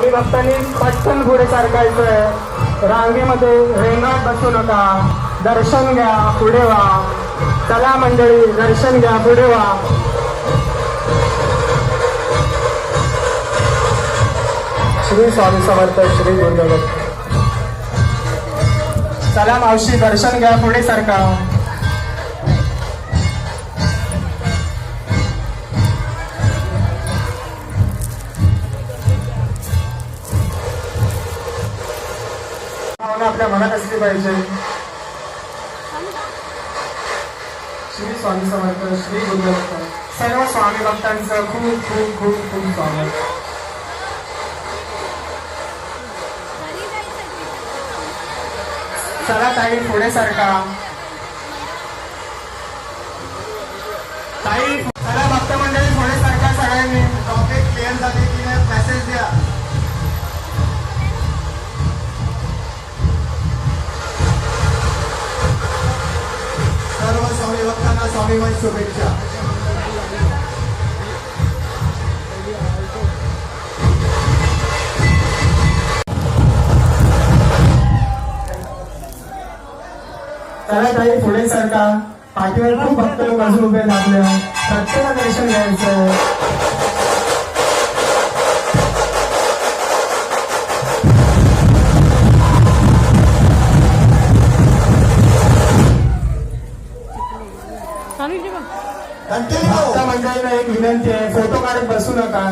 स्वामी भक्तांनी पटकन पुढे सरकायचंय, रांगेमध्ये रेंगाळत बसू नका, दर्शन घ्या, पुढे व्हा. चला मंडळी, दर्शन घ्या, पुढे व्हा. श्री स्वामी समर्थ, श्री गुरुदेव. चला मावशी, दर्शन घ्या, पुढे सरका. भावना आपल्या मनात असली पाहिजे. श्री स्वामी समर्थ, श्री गुरुदेव. सर्व स्वामी भक्तांचं खूप खूप खूप खूप स्वागत. चला ताई, पुढे सरका. ताई, चला भक्त मंडळी, पुढे सरका सगळ्यांनी. टॉपिक क्लिअर झाले की नाही मेसेज द्या. सर्व स्वामी भक्तांना स्वामीमय शुभेच्छा. चला ताई, पुढे सरका. पाठीवर खूप भक्त लोक अजून उभे लागले. प्रत्येक दर्शन घ्यायचं. कंटिन्यू. भक्त मंडळीला एक विनंती आहे, फोटो काढत बसू नका.